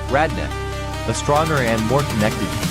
RadNet, a stronger and more connected community.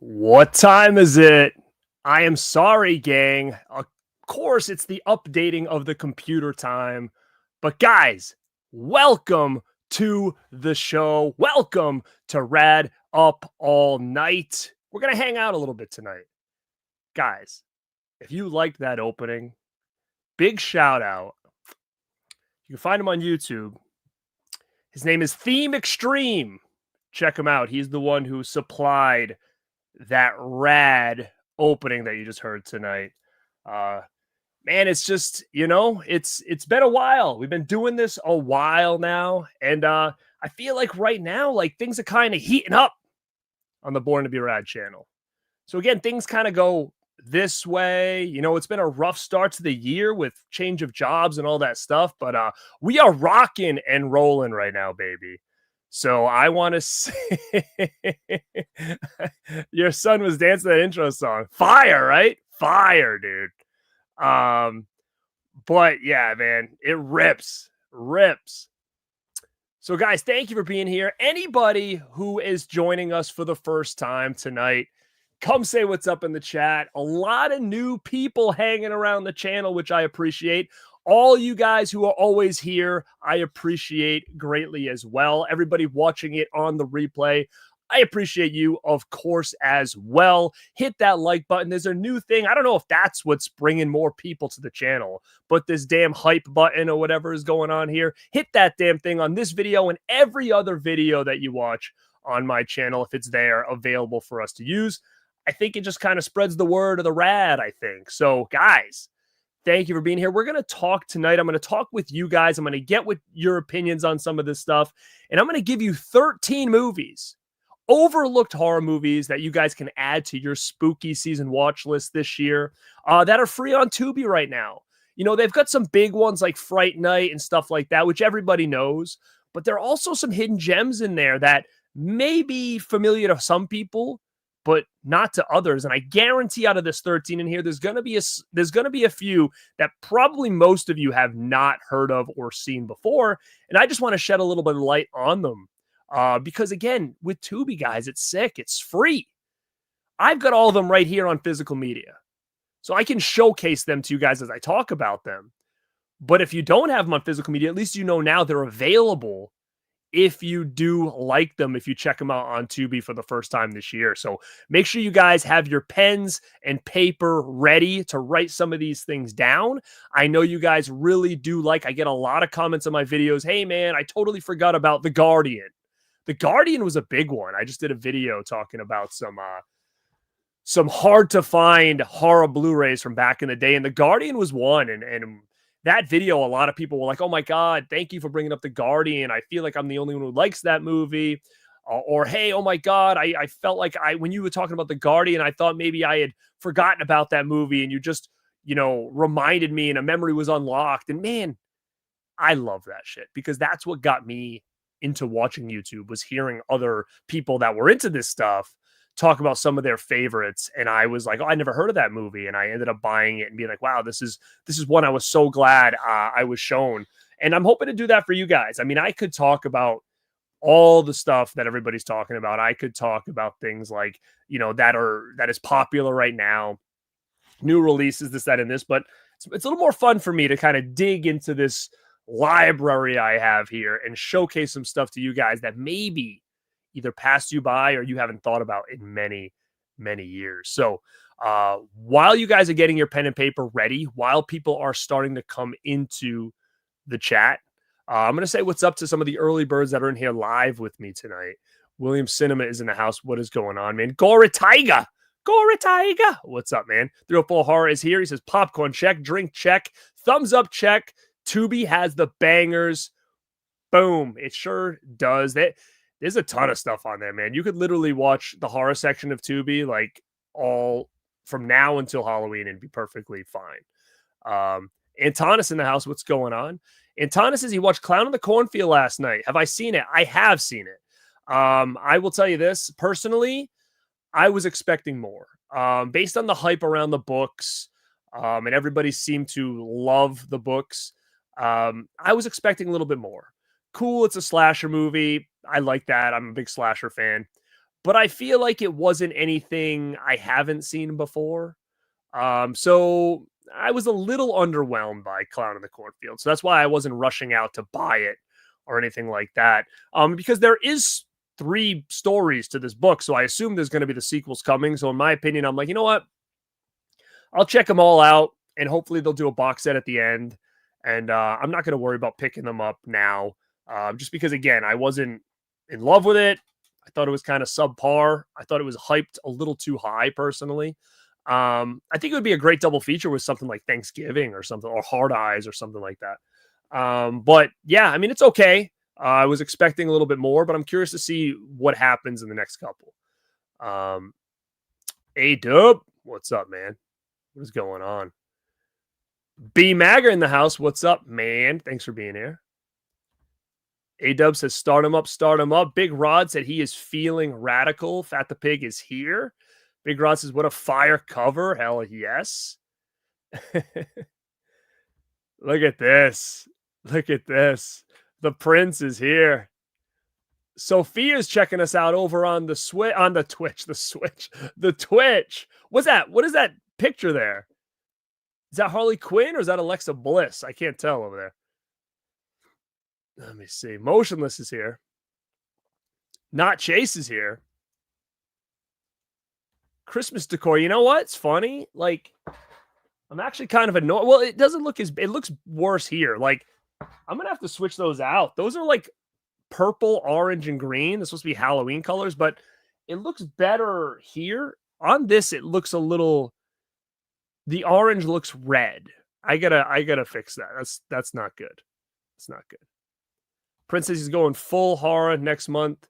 What time is it? I am sorry, gang. Of course, it's the updating of the computer time. But guys, welcome to the show. Welcome to Rad Up All Night. We're going to hang out a little bit tonight. Guys, if you liked that opening, big shout out. You can find him on YouTube. His name is Theme Extreme. Check him out. He's the one who supplied that rad opening that you just heard tonight. Man, it's just, it's been a while. We've been doing this a while now, and I feel like right now, like, things are kind of heating up on the Born2beRad channel. So again, things kind of go this way. It's been a rough start to the year with change of jobs and all that stuff, but we are rocking and rolling right now, baby. So I want to say, your son was dancing that intro song. Fire, right? Fire, dude. But yeah, man, it rips. So guys, thank you for being here. Anybody who is joining us for the first time tonight, come say what's up in the chat. A lot of new people hanging around the channel, which I appreciate. All you guys who are always here, I appreciate greatly as well. Everybody watching it on the replay, I appreciate you, of course, as well. Hit that like button. There's a new thing. I don't know if that's what's bringing more people to the channel, but this damn hype button or whatever is going on here, hit that damn thing on this video and every other video that you watch on my channel if it's there available for us to use. I think it just kind of spreads the word of the rad, I think. So, guys, thank you for being here. We're going to talk tonight. I'm going to talk with you guys. I'm going to get with your opinions on some of this stuff. And I'm going to give you 13 movies, overlooked horror movies that you guys can add to your spooky season watch list this year that are free on Tubi right now. They've got some big ones like Fright Night and stuff like that, which everybody knows. But there are also some hidden gems in there that may be familiar to some people, but not to others. And I guarantee out of this 13 in here, there's going to be a few that probably most of you have not heard of or seen before. And I just want to shed a little bit of light on them. Because again, with Tubi, guys, it's sick. It's free. I've got all of them right here on physical media. So I can showcase them to you guys as I talk about them. But if you don't have them on physical media, at least you know now they're available if you do like them, if you check them out on Tubi for the first time this year. So make sure you guys have your pens and paper ready to write some of these things down. I know you guys really do I get a lot of comments on my videos. Hey man, I totally forgot about The Guardian. The Guardian was a big one. I just did a video talking about some hard to find horror Blu-rays from back in the day. And The Guardian was one. And that video, a lot of people were like, oh my God, thank you for bringing up The Guardian. I feel like I'm the only one who likes that movie. Or hey, oh my God, I felt like when you were talking about The Guardian, I thought maybe I had forgotten about that movie and you just, reminded me and a memory was unlocked. And man, I love that shit because that's what got me into watching YouTube, was hearing other people that were into this stuff talk about some of their favorites. And I was like, oh, I never heard of that movie. And I ended up buying it and being like, wow, this is one I was so glad I was shown. And I'm hoping to do that for you guys. I mean, I could talk about all the stuff that everybody's talking about. I could talk about things like, that is popular right now, new releases, this, that, and this. But it's a little more fun for me to kind of dig into this library I have here and showcase some stuff to you guys that maybe either passed you by or you haven't thought about in many, many years. So while you guys are getting your pen and paper ready, while people are starting to come into the chat, I'm going to say what's up to some of the early birds that are in here live with me tonight. William Cinema is in the house. What is going on, man? Garrett Tiger. What's up, man? 304 Horror is here. He says popcorn check, drink check, thumbs up check. Tubi has the bangers. Boom. It sure does. There's a ton of stuff on there, man. You could literally watch the horror section of Tubi like all from now until Halloween and be perfectly fine. Antonis in the house. What's going on? Antonis says he watched Clown in the Cornfield last night. Have I seen it? I have seen it. I will tell you this personally. I was expecting more based on the hype around the books, and everybody seemed to love the books. I was expecting a little bit more. Cool, it's a slasher movie. I like that. I'm a big slasher fan. But I feel like it wasn't anything I haven't seen before. So I was a little underwhelmed by Clown in the Cornfield. So that's why I wasn't rushing out to buy it or anything like that. Because there is 3 stories to this book. So I assume there's going to be the sequels coming. So in my opinion, I'm like, you know what? I'll check them all out and hopefully they'll do a box set at the end. And I'm not going to worry about picking them up now. Just because, again, I wasn't in love with it. I thought it was kind of subpar. I thought it was hyped a little too high, personally. I think it would be a great double feature with something like Thanksgiving or something, or Hard Eyes or something like that. But yeah, I mean, it's okay. I was expecting a little bit more, but I'm curious to see what happens in the next couple. A-Dub, what's up, man? What is going on? B Magger in the house. What's up, man? Thanks for being here. A-Dub says, start him up, start him up. Big Rod said he is feeling radical. Fat the Pig is here. Big Rod says, what a fire cover. Hell yes. Look at this. Look at this. The Prince is here. Sophia's checking us out over on the Twitch. What's that? What is that picture there? Is that Harley Quinn or is that Alexa Bliss? I can't tell over there. Let me see. Motionless is here. Not Chase is here. Christmas decor. You know what? It's funny. Like, I'm actually kind of annoyed. Well, it doesn't look as... It looks worse here. Like, I'm going to have to switch those out. Those are like purple, orange, and green. They're supposed to be Halloween colors, but it looks better here. On this, it looks a little... The orange looks red. I gotta fix that. That's not good. It's not good. Princess is going full horror next month.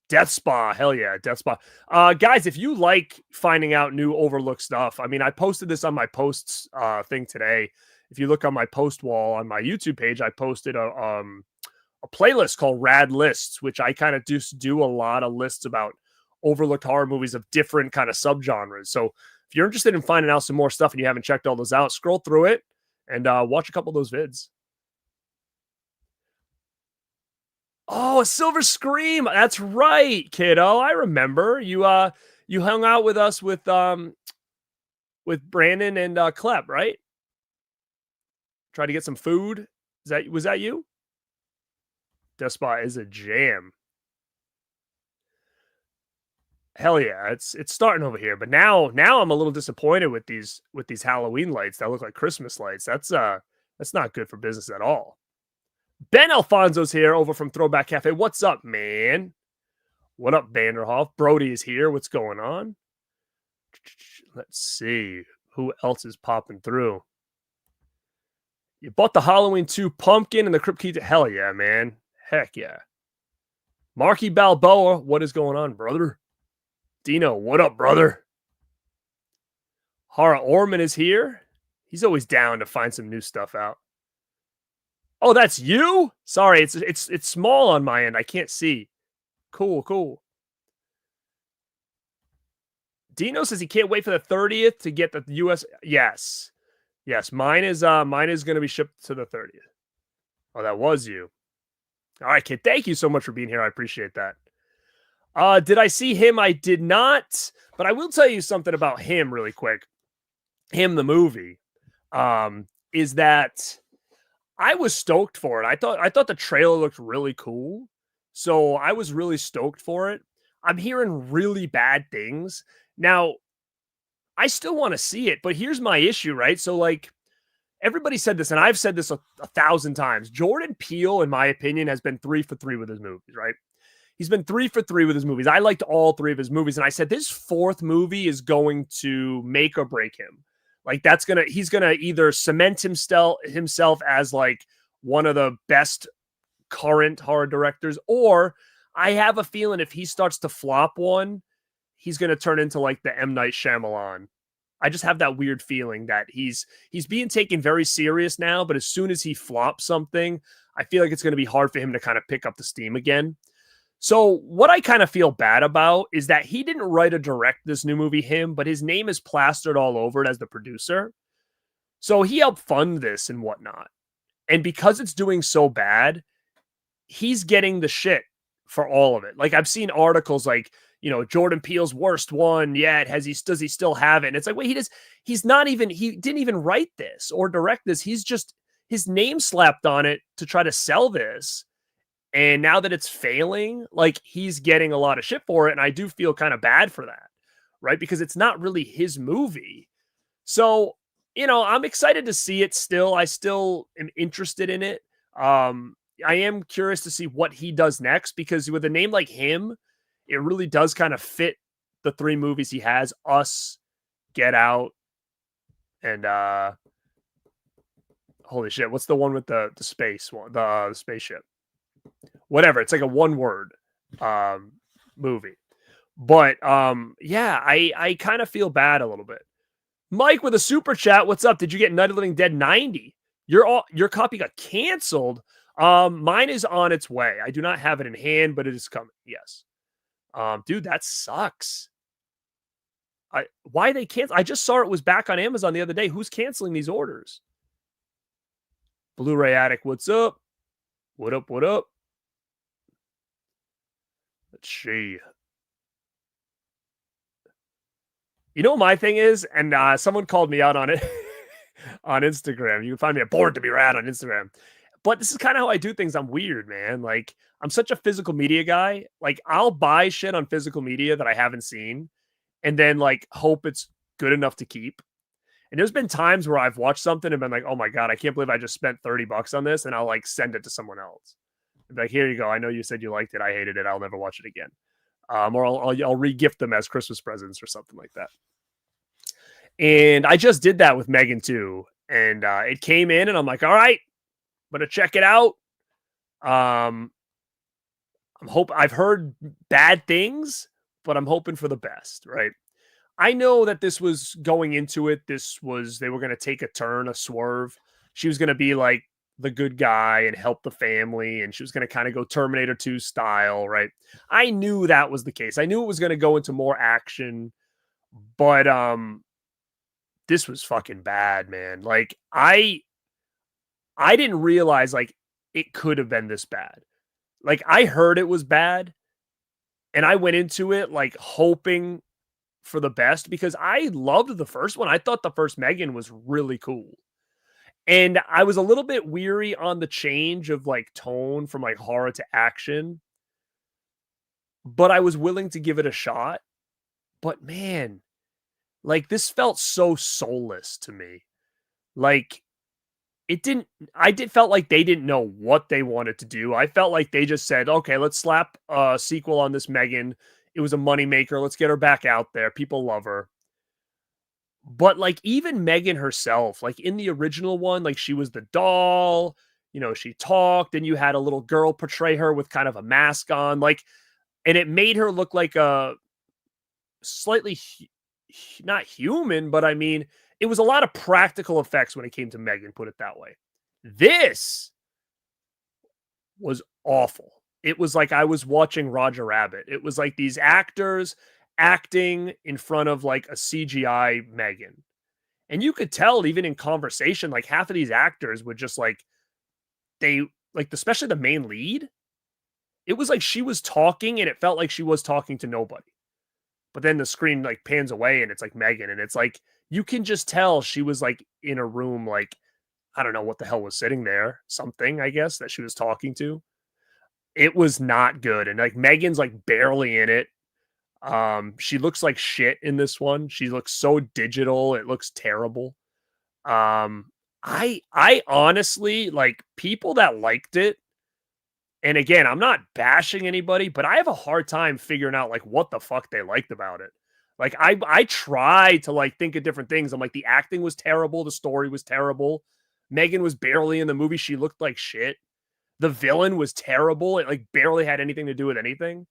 Death Spa. Hell yeah, Death Spa. Guys, if you like finding out new overlooked stuff, I mean, I posted this on my posts thing today. If you look on my post wall on my YouTube page, I posted a playlist called Rad Lists, which I kind of do a lot of lists about overlooked horror movies of different kind of subgenres. So if you're interested in finding out some more stuff and you haven't checked all those out, scroll through it and watch a couple of those vids. Oh, a Silver Scream. That's right, kiddo. I remember you hung out with us with Brandon and Klep, right? Tried to get some food. Was that you? Death Spa is a jam. Hell yeah, it's starting over here. But now I'm a little disappointed with these Halloween lights that look like Christmas lights. That's not good for business at all. Ben Alfonso's here over from Throwback Cafe. What's up, man? What up, Vanderhoff? Brody is here. What's going on? Let's see who else is popping through. You bought the Halloween 2 pumpkin and the Crypt Key. Hell yeah, man. Heck yeah. Marky Balboa, what is going on, brother? Dino, what up, brother? Hara Orman is here. He's always down to find some new stuff out. Oh, that's you? Sorry, it's small on my end. I can't see. Cool. Dino says he can't wait for the 30th to get the US. Yes. Mine is going to be shipped to the 30th. Oh, that was you. All right, kid. Thank you so much for being here. I appreciate that. Did I see him? I did not, but I will tell you something about him really quick. Him, the movie. is that I was stoked for it. I thought the trailer looked really cool. So I was really stoked for it. I'm hearing really bad things. Now, I still want to see it, but here's my issue, right? So like everybody said this, and I've said this a thousand times. Jordan Peele, in my opinion, has been 3 for 3 with his movies, right? He's been 3 for 3 with his movies. I liked all 3 of his movies, and I said this 4th movie is going to make or break him. Like he's gonna either cement himself as like one of the best current horror directors, or I have a feeling if he starts to flop one, he's gonna turn into like the M. Night Shyamalan. I just have that weird feeling that he's being taken very serious now, but as soon as he flops something, I feel like it's going to be hard for him to kind of pick up the steam again. So what I kind of feel bad about is that he didn't write or direct this new movie, but his name is plastered all over it as the producer. So he helped fund this and whatnot. And because it's doing so bad, he's getting the shit for all of it. Like I've seen articles like, you know, Jordan Peele's worst one yet. Does he still have it? And it's like, wait, he didn't even write this or direct this. He's just his name slapped on it to try to sell this. And now that it's failing, like he's getting a lot of shit for it. And I do feel kind of bad for that, right? Because it's not really his movie. So, you know, I'm excited to see it still. I still am interested in it. I am curious to see what he does next, because with a name like him, it really does kind of fit the 3 movies he has: Us, Get Out, and holy shit, what's the one with the space one, the spaceship? Whatever, it's like a one-word movie. But yeah, I kind of feel bad a little bit. Mike with a super chat, what's up? Did you get Night of the Living Dead 90? Your copy got canceled. Mine is on its way. I do not have it in hand, but it is coming. Yes. Dude, that sucks. Why they cancel? I just saw it was back on Amazon the other day. Who's canceling these orders? Bluray Addict, what's up? What up? What up? Let's see. You know what my thing is? And someone called me out on it on Instagram. You can find me at Born2beRad on Instagram. But this is kind of how I do things. I'm weird, man. Like, I'm such a physical media guy. Like, I'll buy shit on physical media that I haven't seen and then, like, hope it's good enough to keep. And there's been times where I've watched something and been like, oh my God, I can't believe I just spent $30 on this. And I'll, like, send it to someone else. And be like, here you go. I know you said you liked it. I hated it. I'll never watch it again. Or I'll re-gift them as Christmas presents or something like that. And I just did that with Megan too. And it came in and I'm like, all right, I'm gonna check it out. I've heard bad things, but I'm hoping for the best, right? I know that this was going into it. They were going to take a turn, a swerve. She was going to be like the good guy and help the family. And she was going to kind of go Terminator 2 style, right? I knew that was the case. I knew it was going to go into more action, but this was fucking bad, man. Like I didn't realize like it could have been this bad. Like I heard it was bad and I went into it like hoping for the best because I loved the first one. I thought the first Megan was really cool. And I was a little bit weary on the change of like tone from like horror to action, but I was willing to give it a shot. But man, like this felt so soulless to me. Like felt like they didn't know what they wanted to do. I felt like they just said, okay, let's slap a sequel on this Megan. It was a moneymaker. Let's get her back out there. People love her. But like even Megan herself, like in the original one, like she was the doll, you know, she talked and you had a little girl portray her with kind of a mask on, like, and it made her look like a slightly not human, but I mean, it was a lot of practical effects when it came to Megan, put it that way. This was awful. It was like I was watching Roger Rabbit. It was like these actors acting in front of like a CGI Megan. And you could tell even in conversation, like half of these actors would just like, especially the main lead, it was like she was talking and it felt like she was talking to nobody. But then the screen like pans away and it's like Megan. And it's like, you can just tell she was like in a room, like I don't know what the hell was sitting there. Something, I guess, that she was talking to. It was not good. And like Megan's like barely in it. She looks like shit in this one. She looks so digital. It looks terrible. I honestly like people that liked it. And again, I'm not bashing anybody, but I have a hard time figuring out like what the fuck they liked about it. Like I try to like think of different things. I'm like the acting was terrible, the story was terrible. Megan was barely in the movie. She looked like shit. The villain was terrible. It like barely had anything to do with anything.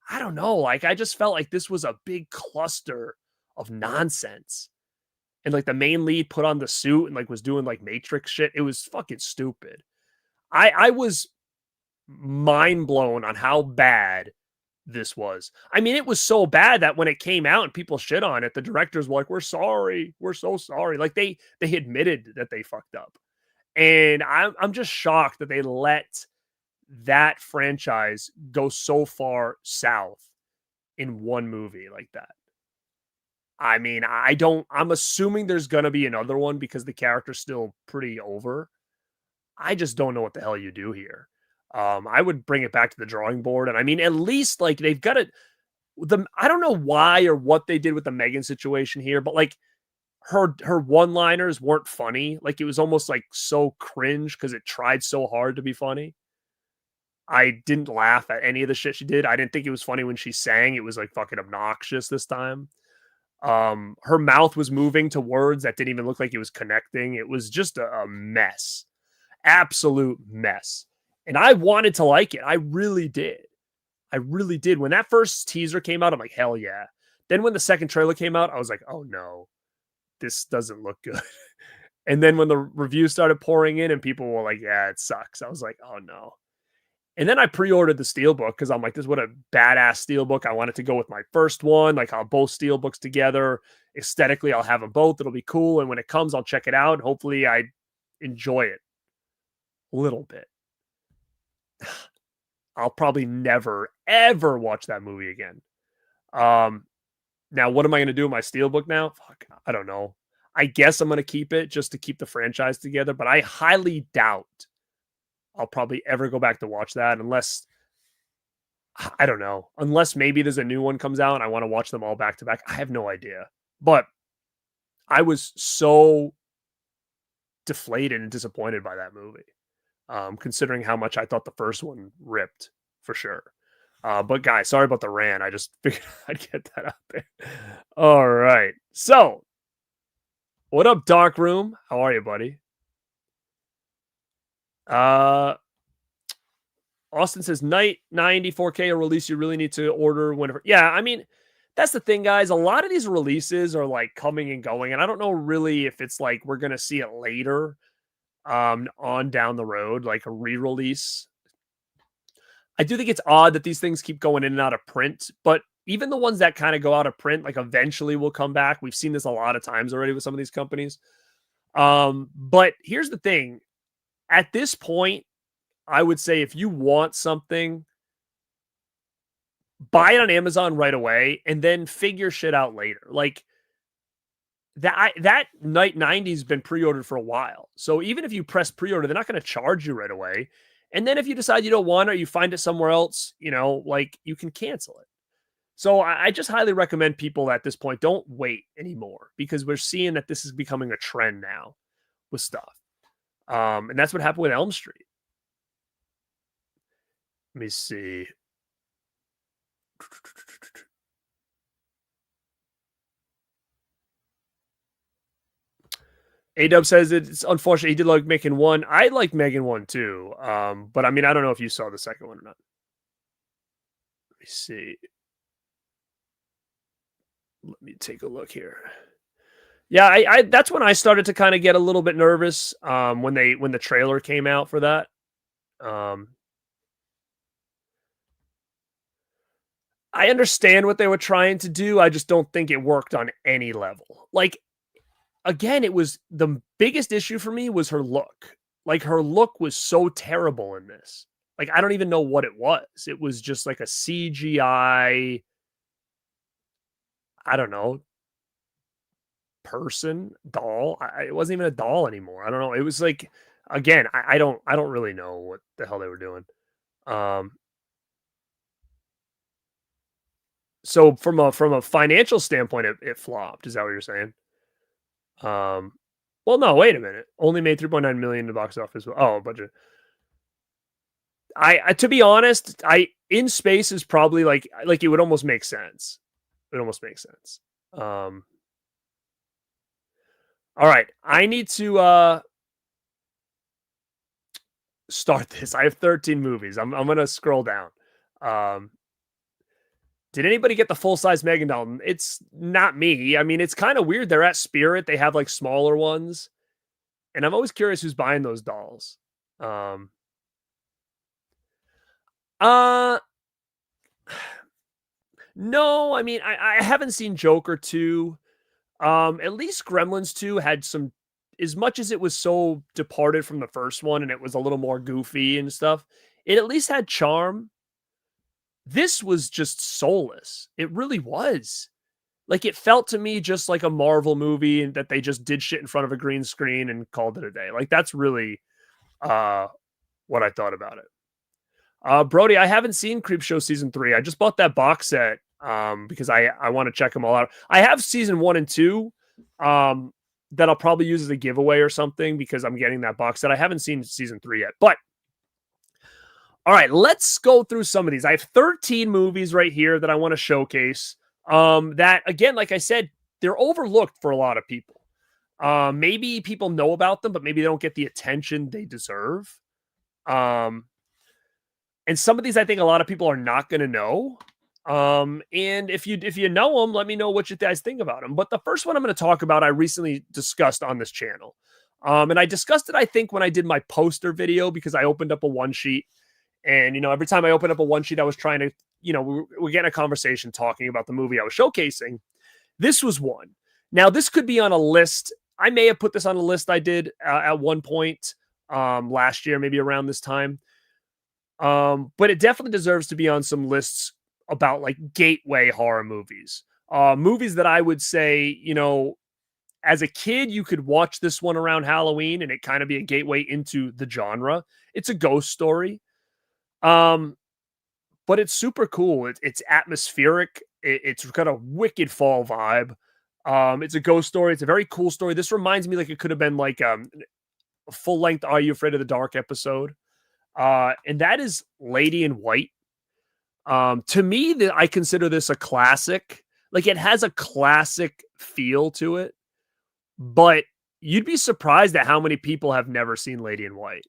I don't know. Like I just felt like this was a big cluster of nonsense. And like the main lead put on the suit and like was doing like Matrix shit. It was fucking stupid. I was mind blown on how bad this was. I mean, it was so bad that when it came out and people shit on it, the directors were like, "We're sorry. We're so sorry." Like they admitted that they fucked up. And I'm just shocked that they let that franchise go so far south in one movie like that. I mean, I'm assuming there's going to be another one because the character's still pretty over. I just don't know what the hell you do here. I would bring it back to the drawing board. And I mean, at least like they've got it. I don't know why or what they did with the Megan situation here, but like her one-liners weren't funny. Like it was almost like so cringe because it tried so hard to be funny. I didn't laugh at any of the shit she did. I didn't think it was funny when she sang. It was like fucking obnoxious this time. Her mouth was moving to words that didn't even look like it was connecting. It was just a mess. Absolute mess. And I wanted to like it. I really did. I really did. When that first teaser came out, I'm like, hell yeah. Then when the second trailer came out, I was like, oh no, this doesn't look good. And then when the reviews started pouring in and people were like, yeah, it sucks. I was like, oh no. And then I pre-ordered the Steelbook because I'm like, this is what a badass Steelbook. I want it to go with my first one. Like I'll have both Steelbooks together. Aesthetically, I'll have them both. It'll be cool. And when it comes, I'll check it out. And hopefully I enjoy it a little bit. I'll probably never, ever watch that movie again. Now, what am I going to do with my Steelbook now? Fuck, I don't know. I guess I'm going to keep it just to keep the franchise together, but I highly doubt I'll probably ever go back to watch that unless, I don't know, unless maybe there's a new one comes out and I want to watch them all back to back. I have no idea. But I was so deflated and disappointed by that movie, considering how much I thought the first one ripped for sure. But guys, sorry about the rant. I just figured I'd get that out there. All right. So, what up, Dark Room? How are you, buddy? Austin says, Night 94K a release you really need to order whenever. Yeah, I mean, that's the thing, guys. A lot of these releases are like coming and going, and I don't know really if it's like we're gonna see it later on down the road, like a re-release. I do think it's odd that these things keep going in and out of print, but even the ones that kind of go out of print, like eventually will come back. We've seen this a lot of times already with some of these companies. But here's the thing. At this point, I would say if you want something, buy it on Amazon right away and then figure shit out later. Like that Night 90's been pre-ordered for a while. So even if you press pre-order, they're not going to charge you right away. And then if you decide you don't want it or you find it somewhere else, you know, like you can cancel it. So I just highly recommend people at this point don't wait anymore because we're seeing that this is becoming a trend now with stuff. And that's what happened with Elm Street. Let me see. A-Dub says it's unfortunate he did like Megan 1. I like Megan 1 too. But I mean, I don't know if you saw the second one or not. Let me see. Let me take a look here. Yeah, I that's when I started to kind of get a little bit nervous when the trailer came out for that. I understand what they were trying to do. I just don't think it worked on any level. Like, again, it was the biggest issue for me was her look. Like, her look was so terrible in this. Like, I don't even know what it was. It was just like a CGI, I don't know, person doll. It wasn't even a doll anymore. I don't know. It was like, again, I don't really know what the hell they were doing. So from a financial standpoint, it flopped. Is that what you're saying? Well, no, wait a minute. Only made 3.9 million in the box office. Oh, a bunch of. I to be honest, In Space is probably like it would almost make sense. It would almost make sense. All right, I need to start this. I have 13 movies. I'm gonna scroll down. Did anybody get the full-size Megan doll? It's not me. I mean, it's kind of weird. They're at Spirit. They have like smaller ones. And I'm always curious who's buying those dolls. No, I mean, I haven't seen Joker 2. At least Gremlins 2 had some, as much as it was so departed from the first one and it was a little more goofy and stuff, it at least had charm. This was just soulless. It really was. Like, it felt to me just like a Marvel movie and that they just did shit in front of a green screen and called it a day. Like, that's really what I thought about it. Brody, I haven't seen Creepshow season 3. I just bought that box set because I want to check them all out. I have season 1 and 2 that I'll probably use as a giveaway or something because I'm getting that box set. I haven't seen season 3 yet, but all right, let's go through some of these. I have 13 movies right here that I want to showcase. That again, like I said, they're overlooked for a lot of people. Maybe people know about them, but maybe they don't get the attention they deserve. And some of these, I think a lot of people are not going to know. And if you know them, let me know what you guys think about them. But the first one I'm going to talk about, I recently discussed on this channel. And I discussed it, I think, when I did my poster video because I opened up a one sheet. And, every time I opened up a one sheet, I was trying to, we're getting a conversation talking about the movie I was showcasing. This was one. Now, this could be on a list. I may have put this on a list I did at one point last year, maybe around this time. But it definitely deserves to be on some lists about like gateway horror movies. Movies that I would say, as a kid, you could watch this one around Halloween and it kind of be a gateway into the genre. It's a ghost story. But it's super cool. It's atmospheric. It's got a wicked fall vibe. It's a ghost story. It's a very cool story. This reminds me like it could have been like a full-length Are You Afraid of the Dark episode. And that is Lady in White. To me, I consider this a classic. Like, it has a classic feel to it. But you'd be surprised at how many people have never seen Lady in White.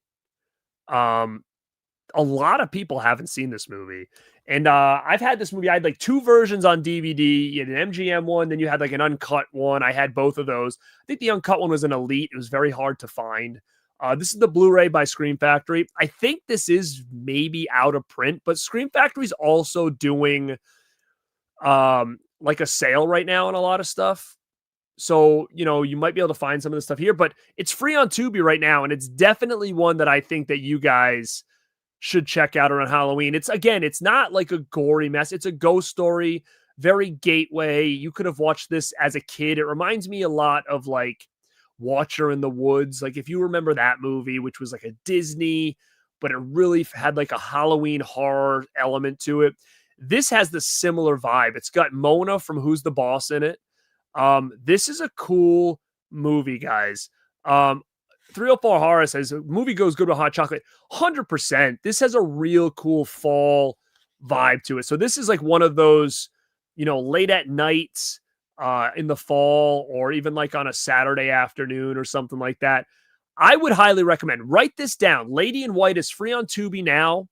A lot of people haven't seen this movie. And I've had this movie. I had like 2 versions on DVD. You had an MGM one, then you had like an uncut one. I had both of those. I think the uncut one was an Elite. It was very hard to find. This is the Blu-ray by Scream Factory. I think this is maybe out of print, but Scream Factory's also doing like a sale right now on a lot of stuff. So, you might be able to find some of the stuff here, but it's free on Tubi right now. And it's definitely one that I think that you guys should check out around Halloween. It's not like a gory mess. It's a ghost story, very gateway. You could have watched this as a kid. It reminds me a lot of like Watcher in the Woods. Like if you remember that movie, which was like a Disney, but it really had like a Halloween horror element to it. This has the similar vibe. It's got Mona from Who's the Boss in it. This is a cool movie, guys. 304 Horror says movie goes good with hot chocolate. 100%. This has a real cool fall vibe to it. So this is like one of those, late at nights in the fall, or even like on a Saturday afternoon or something like that. I would highly recommend. Write this down. Lady in White is free on Tubi now.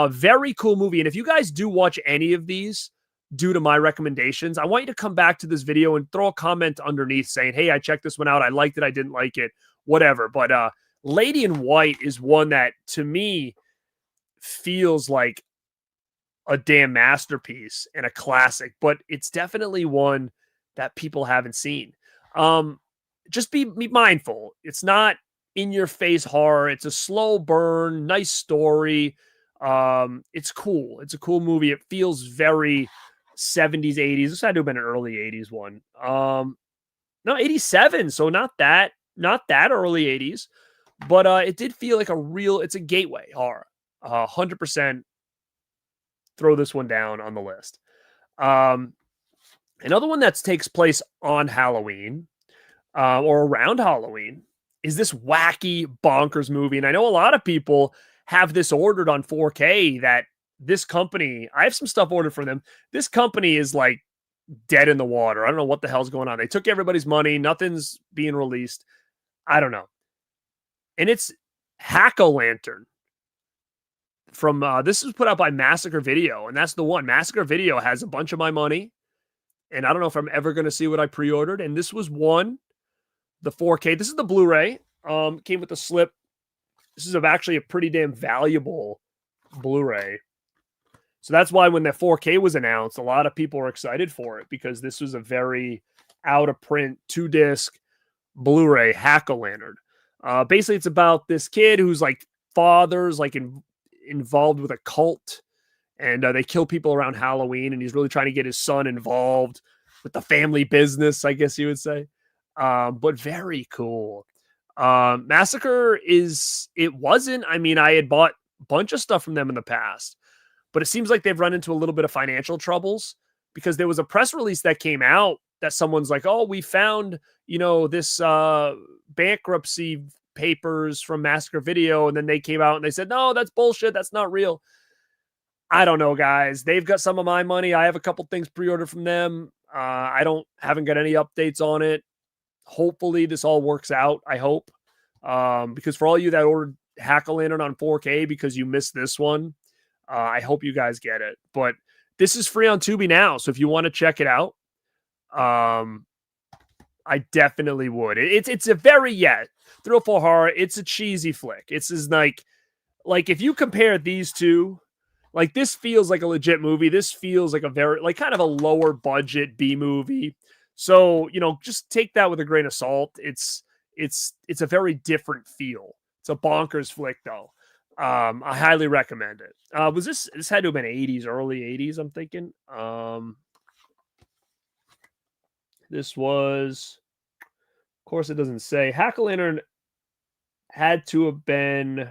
Very cool movie. And if you guys do watch any of these due to my recommendations, I want you to come back to this video and throw a comment underneath saying, hey, I checked this one out. I liked it. I didn't like it. Whatever. But Lady in White is one that to me feels like a damn masterpiece and a classic, but it's definitely one that people haven't seen. Just be mindful. It's not in your face horror. It's a slow burn, nice story. It's cool. It's a cool movie. It feels very 70s, 80s. This had to have been an early 80s one. No, 87. So not that early 80s, but it did feel like it's a gateway horror. 100% throw this one down on the list. Another one that takes place on Halloween or around Halloween is this wacky bonkers movie. And I know a lot of people have this ordered on 4K that this company, I have some stuff ordered from them. This company is like dead in the water. I don't know what the hell's going on. They took everybody's money. Nothing's being released. I don't know. And it's Hack-O-Lantern from, this was put out by Massacre Video. And that's the one. Massacre Video has a bunch of my money. And I don't know if I'm ever going to see what I pre-ordered. And this was one, the 4K. This is the Blu-ray. Came with the slip. This is actually a pretty damn valuable Blu-ray. So that's why when the 4K was announced, a lot of people were excited for it because this was a very out-of-print 2-disc Blu-ray Hack-O-Lantern. Basically, it's about this kid who's like father's like involved with a cult, and they kill people around Halloween, and he's really trying to get his son involved with the family business, I guess you would say. But very cool. Massacre I mean, I had bought a bunch of stuff from them in the past, but it seems like they've run into a little bit of financial troubles because there was a press release that came out that someone's like, oh, we found, this bankruptcy papers from Massacre Video. And then they came out and they said, no, that's bullshit. That's not real. I don't know, guys. They've got some of my money. I have a couple things pre-ordered from them. I haven't got any updates on it. Hopefully this all works out. I hope. Because for all you that ordered Hack-O-Lantern on 4K because you missed this one, I hope you guys get it. But this is free on Tubi now. So if you want to check it out, I definitely would. It's a very, thrillful horror. It's a cheesy flick. It's as like if you compare these two, like this feels like a legit movie. This feels like a very, like kind of a lower budget B movie. So, just take that with a grain of salt. It's a very different feel. It's a bonkers flick though. I highly recommend it. This had to have been 80s, early 80s, I'm thinking. This was, of course it doesn't say. Hack-O-Lantern had to have been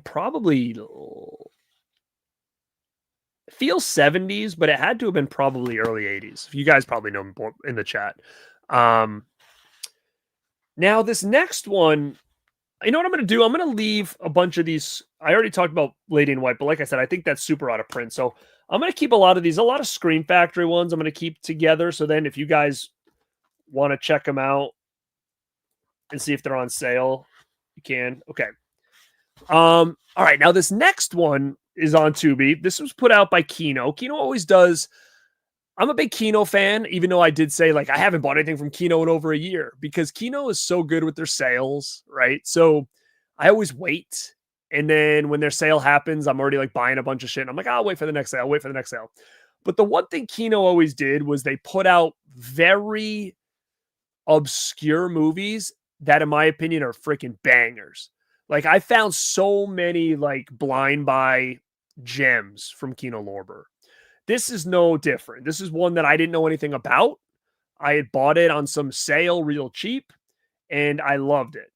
probably, it feels 70s, but it had to have been probably early 80s. You guys probably know more in the chat. Now this next one, you know what I'm going to do? I'm going to leave a bunch of these. I already talked about Lady in White, but like I said, I think that's super out of print. So I'm going to keep a lot of these, a lot of Scream Factory ones I'm going to keep together. So then if you guys want to check them out and see if they're on sale, you can. Okay. All right. Now this next one is on Tubi. This was put out by Kino. Kino always does. I'm a big Kino fan, even though I did say like I haven't bought anything from Kino in over a year because Kino is so good with their sales, right? So I always wait. And then when their sale happens, I'm already like buying a bunch of shit. And I'm like, I'll wait for the next sale. I'll wait for the next sale. But the one thing Kino always did was they put out very obscure movies that, in my opinion, are freaking bangers. Like I found so many like blind buy gems from Kino Lorber. This is no different. This is one that I didn't know anything about. I had bought it on some sale real cheap and I loved it.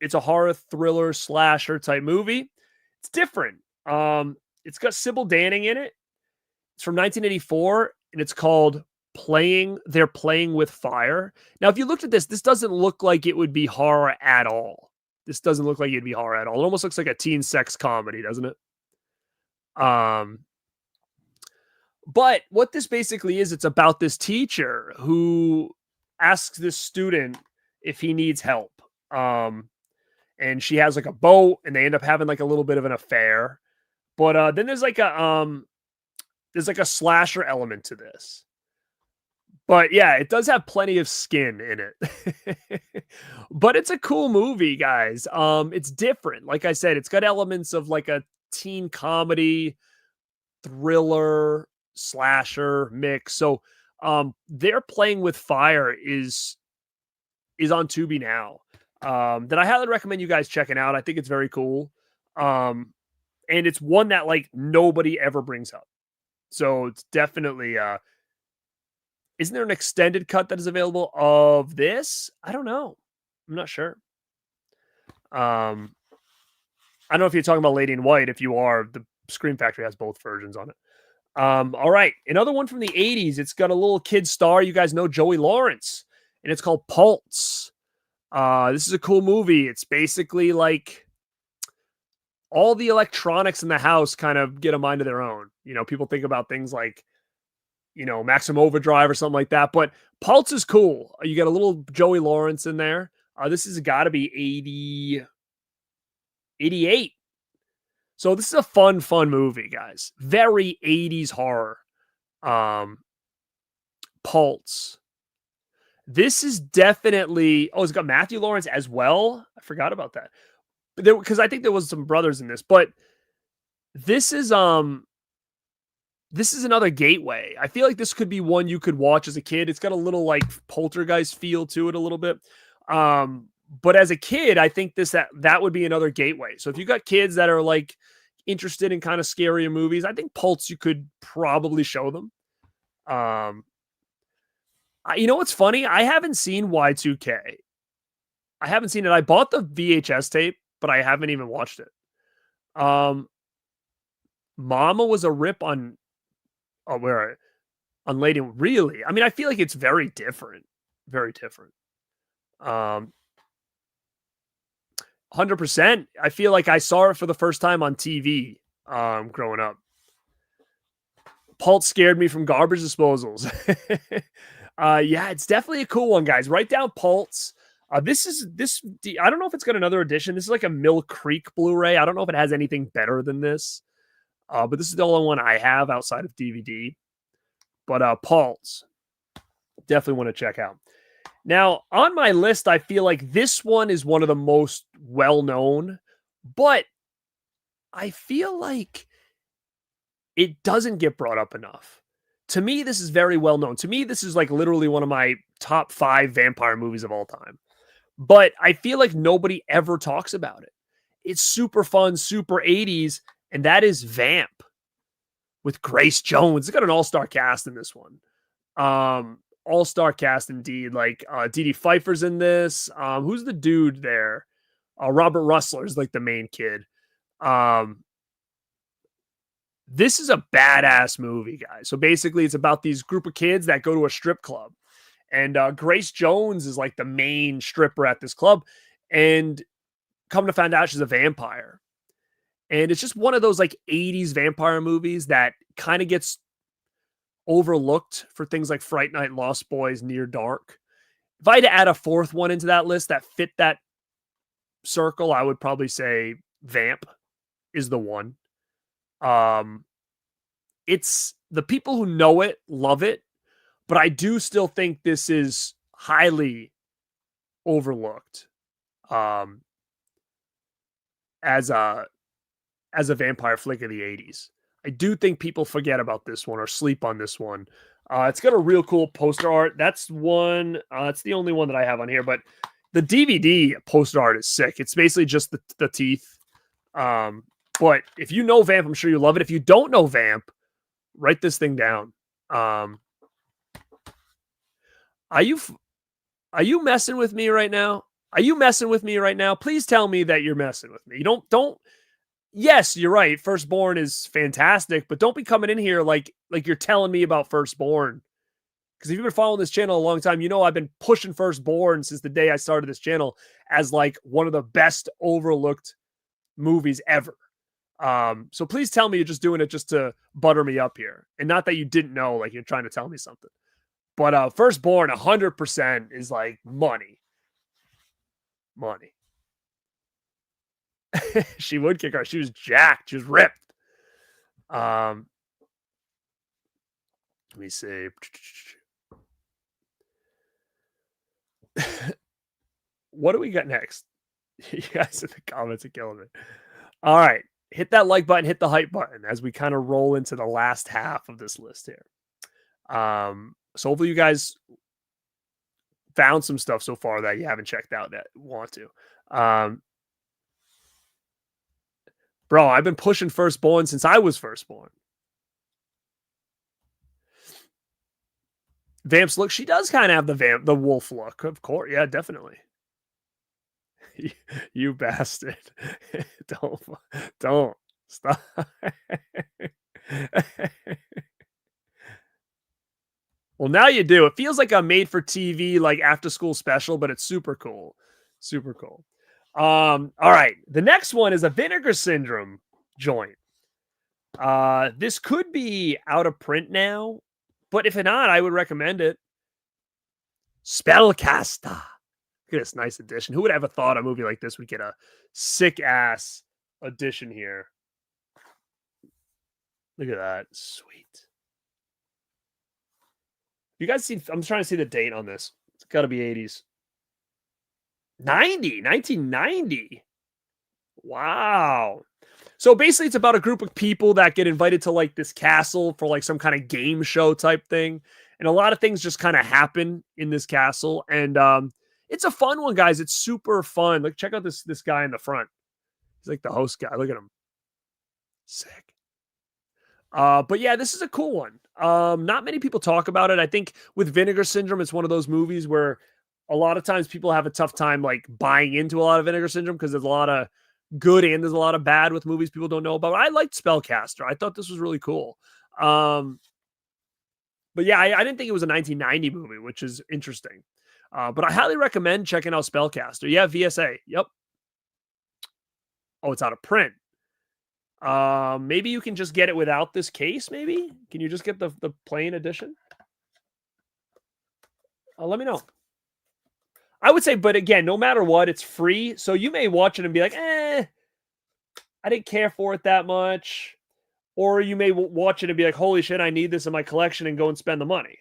It's a horror thriller slasher type movie. It's different. It's got Sybil Danning in it. It's from 1984 and it's called They're Playing with Fire. Now, if you looked at this doesn't look like it would be horror at all. This doesn't look like it'd be horror at all. It almost looks like a teen sex comedy, doesn't it? But what this basically is, it's about this teacher who asks this student if he needs help. And she has like a boat and they end up having like a little bit of an affair. But then there's like a slasher element to this. But yeah, it does have plenty of skin in it. But it's a cool movie, guys. It's different. Like I said, it's got elements of like a teen comedy, thriller, slasher mix. So They're Playing with Fire is on Tubi now. That I highly recommend you guys checking out. I think it's very cool. And it's one that like nobody ever brings up. So it's definitely Isn't there an extended cut that is available of this? I don't know. I'm not sure. I don't know if you're talking about Lady in White. If you are, the Scream Factory has both versions on it. All right. Another one from the 80s. It's got a little kid star. You guys know Joey Lawrence, and it's called Pulse. This is a cool movie. It's basically like all the electronics in the house kind of get a mind of their own. You know, people think about things like, you know, Maximum Overdrive or something like that, but Pulse is cool. You got a little Joey Lawrence in there. This has got to be 88. So this is a fun movie, guys. Very 80s horror. Pulse. This is definitely, it's got Matthew Lawrence as well. I forgot about that. Because I think there was some brothers in this, but this is another gateway. I feel like this could be one you could watch as a kid. It's got a little like Poltergeist feel to it a little bit. But as a kid, I think that would be another gateway. So if you got kids that are like interested in kind of scarier movies, I think Pulse you could probably show them. You know what's funny? I haven't seen Y2K. I haven't seen it. I bought the VHS tape, but I haven't even watched it. Mama was a rip on Lady. Really? I mean, I feel like it's very different. Very different. 100%. I feel like I saw it for the first time on TV growing up. Pulse scared me from garbage disposals. Yeah, it's definitely a cool one, guys. Write down Pulse. This. I don't know if it's got another edition. This is like a Mill Creek Blu-ray. I don't know if it has anything better than this. But this is the only one I have outside of DVD. But Pulse, definitely want to check out. Now, on my list, I feel like this one is one of the most well-known, but I feel like it doesn't get brought up enough. To me, this is very well-known. To me, this is like literally one of my top 5 vampire movies of all time. But I feel like nobody ever talks about it. It's super fun, super 80s, and that is Vamp with Grace Jones. It's got an all-star cast in this one. All-star cast indeed. Like Dee Pfeiffer's in this. Who's the dude there? Robert Russler is like the main kid. This is a badass movie, guys. So basically, it's about these group of kids that go to a strip club, and Grace Jones is like the main stripper at this club, and come to find out she's a vampire. And it's just one of those like 80s vampire movies that kind of gets overlooked for things like Fright Night, Lost Boys, Near Dark. If I had to add a fourth one into that list that fit that circle, I would probably say Vamp is the one. It's the people who know it love it, but I do still think this is highly overlooked as a vampire flick of the 80s. I do think people forget about this one or sleep on this one. It's got a real cool poster art. That's one. It's the only one that I have on here, but the DVD poster art is sick. It's basically just the teeth. But if you know Vamp, I'm sure you love it. If you don't know Vamp, write this thing down. Are you messing with me right now? Are you messing with me right now? Please tell me that you're messing with me. You don't. Yes, you're right. Firstborn is fantastic, but don't be coming in here like you're telling me about Firstborn. Because if you've been following this channel a long time, you know I've been pushing Firstborn since the day I started this channel as like one of the best overlooked movies ever. So please tell me you're just doing it just to butter me up here, and not that you didn't know, like you're trying to tell me something. But Firstborn 100% is like money. She would kick her. She was jacked. She was ripped. Let me see. What do we got next? You guys in the comments are killing me. All right. Hit that like button, hit the hype button as we kind of roll into the last half of this list here. So hopefully you guys found some stuff so far that you haven't checked out that want to. Bro, I've been pushing Firstborn since I was Firstborn. Vamp's look. She does kind of have the wolf look, of course. Yeah, definitely. You bastard. Don't stop. Well, now you do. It feels like a made for TV, like after school special, but it's super cool. Super cool. All right. The next one is a Vinegar Syndrome joint. This could be out of print now, but if not, I would recommend it. Spellcaster. Look at this nice edition. Who would ever thought a movie like this would get a sick ass edition here? Look at that. Sweet. You guys see? I'm trying to see the date on this. It's got to be 80s. 1990. Wow. So basically, it's about a group of people that get invited to like this castle for like some kind of game show type thing. And a lot of things just kind of happen in this castle. And it's a fun one, guys. It's super fun. Like, check out this guy in the front. He's like the host guy. Look at him. Sick. But yeah, this is a cool one. Not many people talk about it. I think with Vinegar Syndrome, it's one of those movies where a lot of times people have a tough time like buying into a lot of Vinegar Syndrome because there's a lot of good and there's a lot of bad with movies people don't know about. I liked Spellcaster. I thought this was really cool. But yeah, I didn't think it was a 1990 movie, which is interesting. But I highly recommend checking out Spellcaster. Yeah, VSA. Yep. Oh, it's out of print. Maybe you can just get it without this case, maybe? Can you just get the plain edition? Let me know. I would say, but again, no matter what, it's free. So you may watch it and be like, I didn't care for it that much. Or you may watch it and be like, holy shit, I need this in my collection and go and spend the money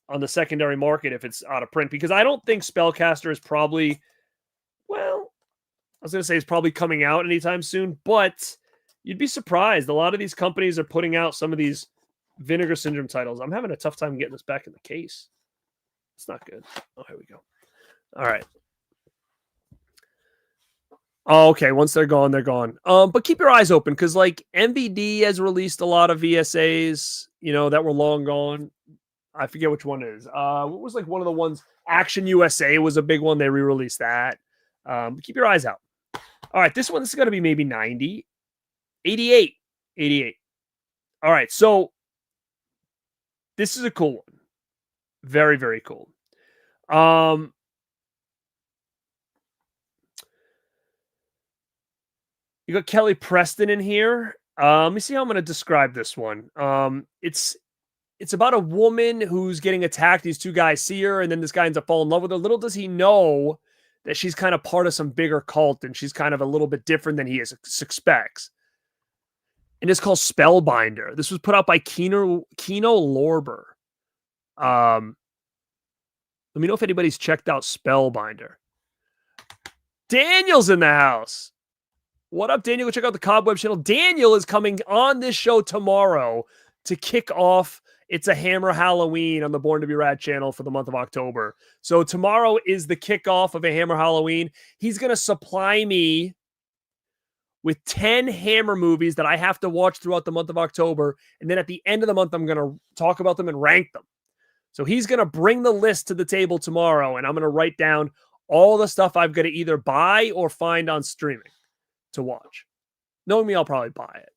on the secondary market if it's out of print. Because I don't think Spellcaster is probably, well, I was going to say it's probably coming out anytime soon, but you'd be surprised. A lot of these companies are putting out some of these Vinegar Syndrome titles. I'm having a tough time getting this back in the case. It's not good. Oh, here we go. All right. Oh, okay. Once they're gone, they're gone. But keep your eyes open because like MVD has released a lot of VSAs, that were long gone. I forget which one it is. What was like one of the ones? Action USA was a big one. They re-released that. But keep your eyes out. All right. This is going to be maybe 90. 88. All right. So this is a cool one. Very, very cool. You got Kelly Preston in here. Let me see how I'm going to describe this one. It's about a woman who's getting attacked. These two guys see her, and then this guy ends up falling in love with her. Little does he know that she's kind of part of some bigger cult, and she's kind of a little bit different than he expects. And it's called Spellbinder. This was put out by Kino Lorber. Let me know if anybody's checked out Spellbinder. Daniel's in the house. What up, Daniel? Go check out the Cobweb channel. Daniel is coming on this show tomorrow to kick off It's a Hammer Halloween on the Born2beRad channel for the month of October. So tomorrow is the kickoff of a Hammer Halloween. He's going to supply me with 10 Hammer movies that I have to watch throughout the month of October. And then at the end of the month, I'm going to talk about them and rank them. So he's going to bring the list to the table tomorrow, and I'm going to write down all the stuff I've got to either buy or find on streaming to watch. Knowing me, I'll probably buy it.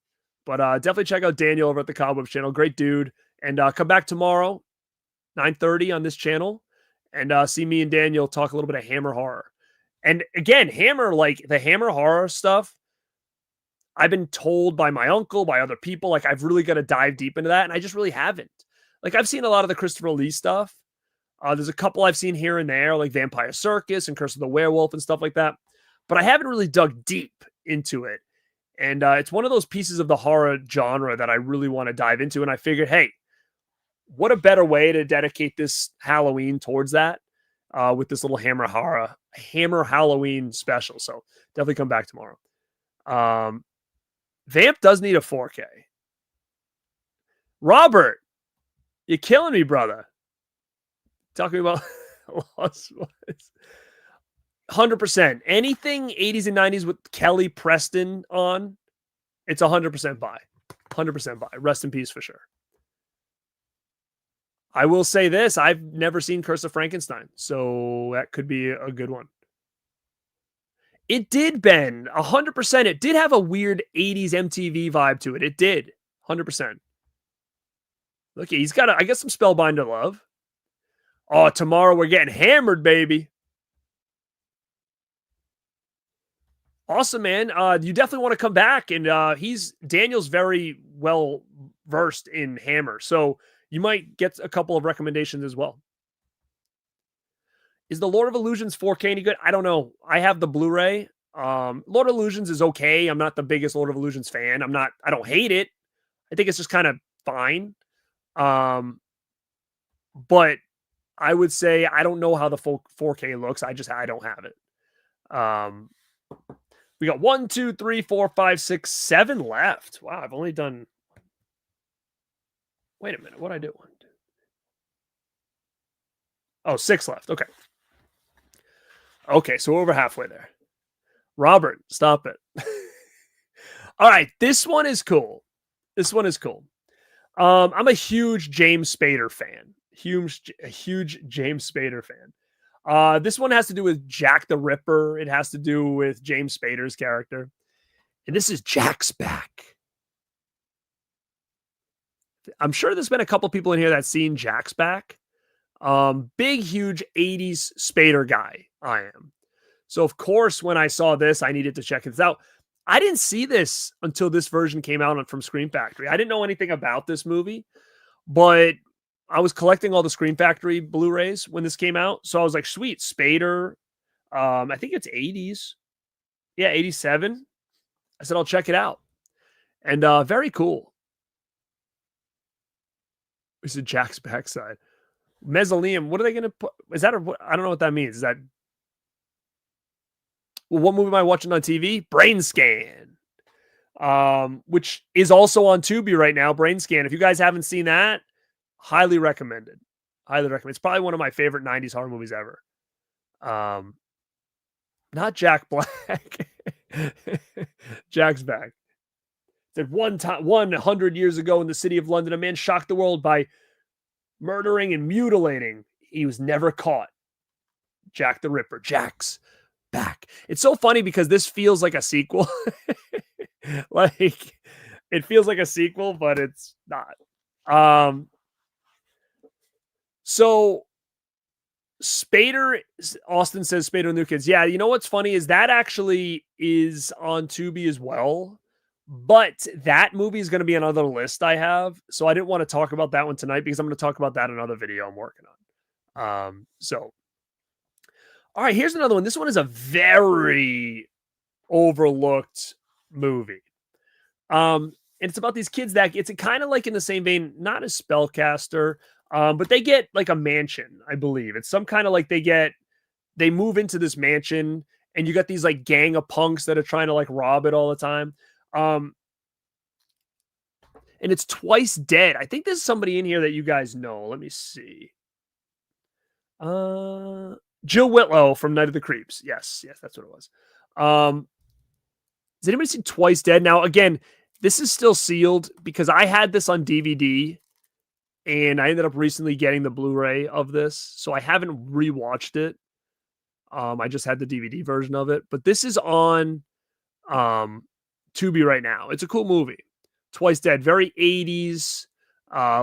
But definitely check out Daniel over at the Cobweb channel. Great dude. And come back tomorrow, 9:30 on this channel, and see me and Daniel talk a little bit of Hammer horror. And again, Hammer, like the Hammer horror stuff, I've been told by my uncle, by other people, like I've really got to dive deep into that, and I just really haven't. Like I've seen a lot of the Christopher Lee stuff. There's a couple I've seen here and there, like Vampire Circus and Curse of the Werewolf and stuff like that. But I haven't really dug deep into it. And it's one of those pieces of the horror genre that I really want to dive into. And I figured, hey, what a better way to dedicate this Halloween towards that with this little Hammer Halloween special. So definitely come back tomorrow. Vamp does need a 4K. Robert, you're killing me, brother. Talking about Lost Boys. 100%. Anything 80s and 90s with Kelly Preston on, it's 100% buy. 100% buy. Rest in peace for sure. I will say this. I've never seen Curse of Frankenstein, so that could be a good one. It did, Ben. 100%. It did have a weird 80s MTV vibe to it. It did. 100%. Look, he's got, I guess, some Spellbinder love. Oh, tomorrow we're getting hammered, baby. Awesome, man. You definitely want to come back. And Daniel's very well versed in Hammer. So you might get a couple of recommendations as well. Is the Lord of Illusions 4K any good? I don't know. I have the Blu-ray. Lord of Illusions is okay. I'm not the biggest Lord of Illusions fan. I don't hate it. I think it's just kind of fine. But I would say I don't know how the full 4K looks. I don't have it. We got 1, 2, 3, 4, 5, 6, 7 left. Wow, I've only done. Wait a minute. What'd I do? 1, 2. Oh, 6 left. Okay. Okay, so we're over halfway there. Robert, stop it. All right, this one is cool. I'm a huge James Spader fan. A huge James Spader fan. This one has to do with Jack the Ripper. It has to do with James Spader's character. And this is Jack's Back. I'm sure there's been a couple people in here that's seen Jack's Back. Big, huge 80s Spader guy I am. So, of course, when I saw this, I needed to check this out. I didn't see this until this version came out from Scream Factory. I didn't know anything about this movie, but I was collecting all the Scream Factory Blu-rays when this came out. So I was like, sweet, Spader. I think it's 80s. Yeah, 87. I said, I'll check it out. And very cool. This is Jack's backside. Mausoleum. What are they going to put? Is that I don't know what that means. Is that... Well, what movie am I watching on TV? Brain Scan. Which is also on Tubi right now. Brain Scan. If you guys haven't seen that, highly recommended. Highly recommend. It's probably one of my favorite 90s horror movies ever. Not Jack Black. Jack's Back. Said 100 years ago in the city of London, a man shocked the world by murdering and mutilating. He was never caught. Jack the Ripper. Jack's Back. It's so funny because this feels like a sequel. Like, it feels like a sequel, but it's not. So Spader, Austin says Spader and New Kids. Yeah, you know what's funny is that actually is on Tubi as well. But that movie is going to be another list I have. So I didn't want to talk about that one tonight because I'm going to talk about that in another video I'm working on. All right, here's another one. This one is a very overlooked movie. And it's about these kids that it's kind of like in the same vein, not a spellcaster, but they get like a mansion, I believe. It's some kind of like they move into this mansion and you got these like gang of punks that are trying to like rob it all the time. And it's Twice Dead. I think there's somebody in here that you guys know. Let me see. Jill Whitlow from Night of the Creeps. Yes, that's what it was. Has anybody seen Twice Dead? Now, again, this is still sealed because I had this on DVD and I ended up recently getting the Blu-ray of this. So I haven't rewatched it. I just had the DVD version of it, but this is on Tubi right now. It's a cool movie. Twice Dead, very 80s,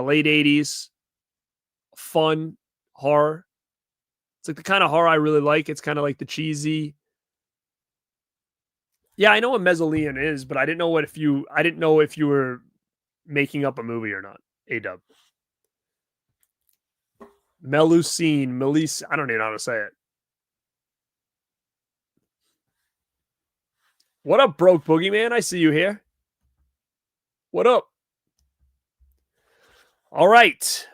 late 80s, fun horror. It's like the kind of horror I really like. It's kind of like the cheesy. Yeah, I know what Mausoleum is, but I didn't know if you were making up a movie or not. A-dub. Melusine, I don't even know how to say it. What up, Broke Boogeyman? I see you here. What up? All right.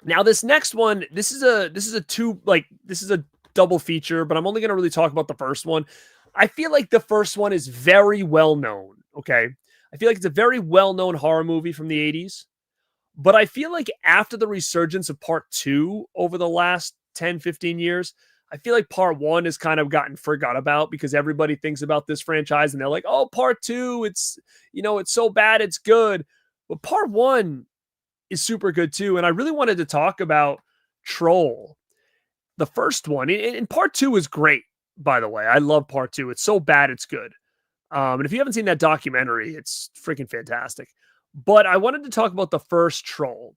Now this next one, this is a double feature, but I'm only going to really talk about the first one. I feel like the first one is very well known. Okay. I feel like it's a very well-known horror movie from the 80s, but I feel like after the resurgence of part 2 over the last 10, 15 years, I feel like part 1 has kind of gotten forgot about because everybody thinks about this franchise and they're like, oh, part 2, it's so bad, it's good. But part 1 is super good too. And I really wanted to talk about Troll, the first one. And part 2 is great, by the way. I love part 2. It's so bad it's good. And if you haven't seen that documentary, it's freaking fantastic. But I wanted to talk about the first Troll.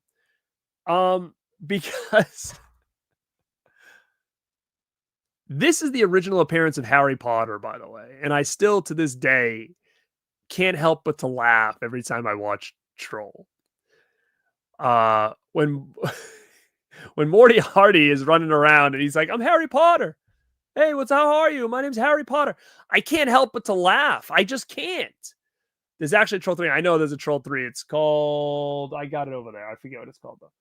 Because this is the original appearance of Harry Potter, by the way. And I still, to this day, can't help but to laugh every time I watch Troll. When when Moriarty is running around and he's like, "I'm Harry Potter. Hey, how are you? My name's Harry Potter." I can't help but to laugh. I just can't. There's actually a Troll 3. I know there's a Troll 3. It's called, I got it over there. I forget what it's called though.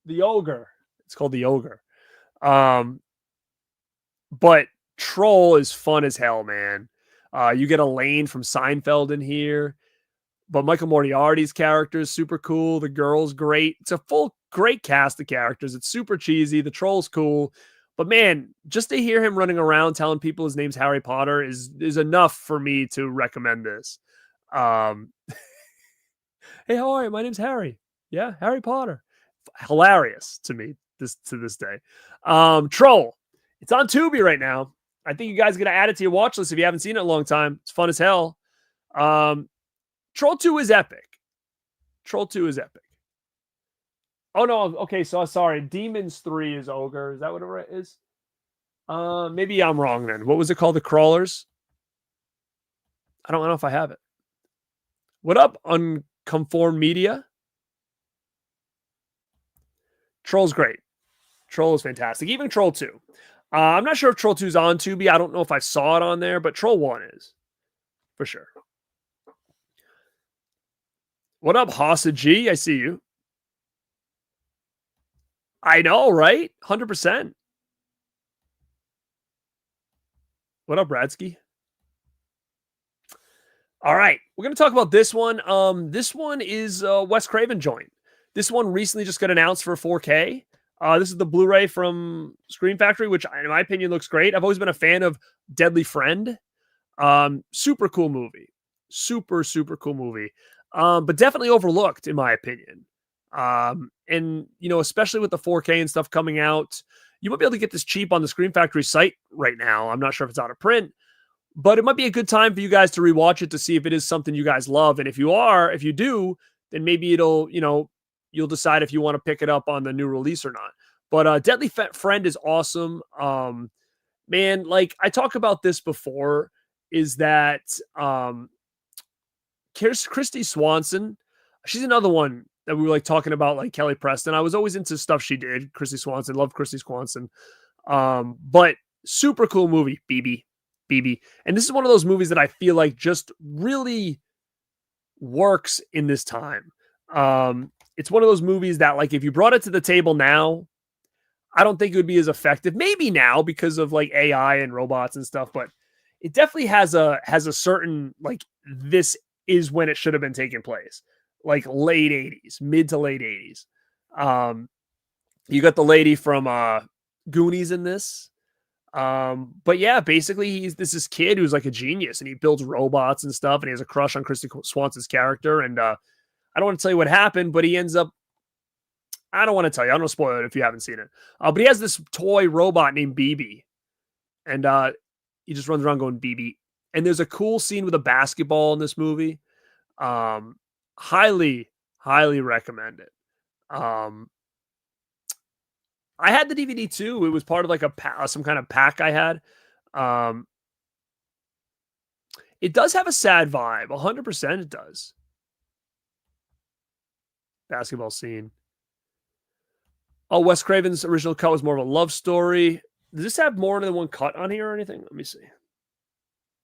The Ogre. It's called The Ogre. But Troll is fun as hell, man. You get Elaine from Seinfeld in here, but Michael Moriarty's character is super cool. The girl's great. It's a great cast of characters. It's super cheesy. The Troll's cool, but man, just to hear him running around telling people his name's Harry Potter is enough for me to recommend this. Hey, how are you? My name's Harry. Yeah, Harry Potter. Hilarious to me to this day. Troll. It's on Tubi right now. I think you guys are going to add it to your watch list if you haven't seen it in a long time. It's fun as hell. Troll 2 is epic. Troll 2 is epic. Oh, no. Okay, so sorry. Demons 3 is Ogre. Is that what it is? Maybe I'm wrong then. What was it called? The Crawlers? I don't know if I have it. What up, Unconformed Media? Troll's great. Troll is fantastic. Even Troll 2. I'm not sure if Troll 2 is on Tubi. I don't know if I saw it on there, but Troll 1 is. For sure. What up, Hossa G? I see you. I know, right? 100%. What up, Bradsky? All right. We're going to talk about this one. This one is a Wes Craven joint. This one recently just got announced for 4K. This is the Blu-ray from Scream Factory, which in my opinion looks great. I've always been a fan of Deadly Friend. Super cool movie. Super, super cool movie. But definitely overlooked in my opinion. And, you know, especially with the 4K and stuff coming out, you might be able to get this cheap on the Scream Factory site right now. I'm not sure if it's out of print, but it might be a good time for you guys to rewatch it to see if it is something you guys love. And if you do, then maybe it'll, you know, you'll decide if you want to pick it up on the new release or not. But Deadly Friend is awesome. Man, like I talk about this before, is that Christy Swanson, she's another one that we were like talking about, like Kelly Preston. I was always into stuff she did. Christy Swanson, love Christy Swanson. But super cool movie, BB. And this is one of those movies that I feel like just really works in this time. It's one of those movies that, like, if you brought it to the table now, I don't think it would be as effective. Maybe now because of like AI and robots and stuff, but it definitely has a certain, like, this is when it should have been taking place, like late 80s, mid to late 80s. You got the lady from Goonies in this. But yeah, basically this is kid who's like a genius and he builds robots and stuff, and he has a crush on Christy Swanson's character. And I don't want to tell you what happened, but he ends up, I don't want to tell you. I don't want to spoil it if you haven't seen it. But he has this toy robot named BB. And he just runs around going BB. And there's a cool scene with a basketball in this movie. Highly, highly recommend it. I had the DVD too. It was part of like some kind of pack I had. It does have a sad vibe. 100% it does. Basketball scene. Oh, Wes Craven's original cut was more of a love story. Does this have more than one cut on here or anything? Let me see.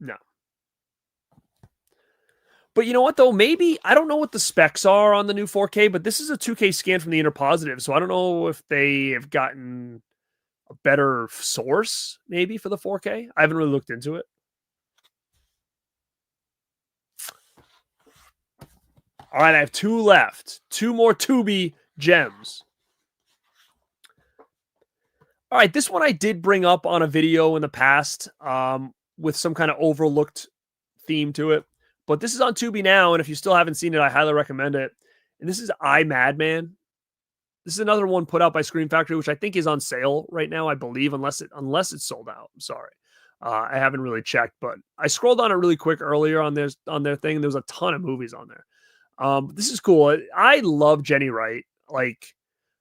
No. But you know what, though? Maybe, I don't know what the specs are on the new 4K, but this is a 2K scan from the Inner Positive, so I don't know if they have gotten a better source, maybe, for the 4K. I haven't really looked into it. All right, I have 2 left. 2 more Tubi gems. All right, this one I did bring up on a video in the past with some kind of overlooked theme to it. But this is on Tubi now, and if you still haven't seen it, I highly recommend it. And this is I, Madman. This is another one put out by Scream Factory, which I think is on sale right now, I believe, unless it's sold out. I'm sorry. I haven't really checked, but I scrolled on it really quick earlier on their thing, and there was a ton of movies on there. This is cool. I love Jenny Wright. Like,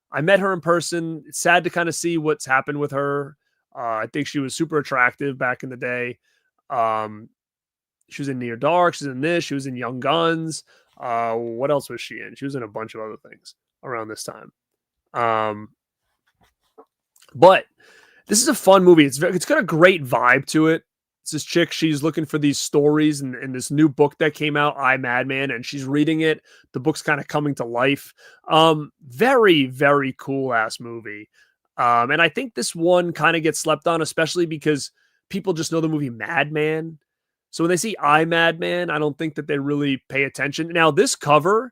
I met her in person. It's sad to kind of see what's happened with her. I think she was super attractive back in the day. She was in Near Dark. She's in this. She was in Young Guns. What else was she in? She was in a bunch of other things around this time. But this is a fun movie. It's got a great vibe to it. It's this chick. She's looking for these stories in this new book that came out, I, Madman, and she's reading it. The book's kind of coming to life. Very, very cool ass movie. And I think this one kind of gets slept on, especially because people just know the movie Madman. So when they see I, Madman, I don't think that they really pay attention. Now, this cover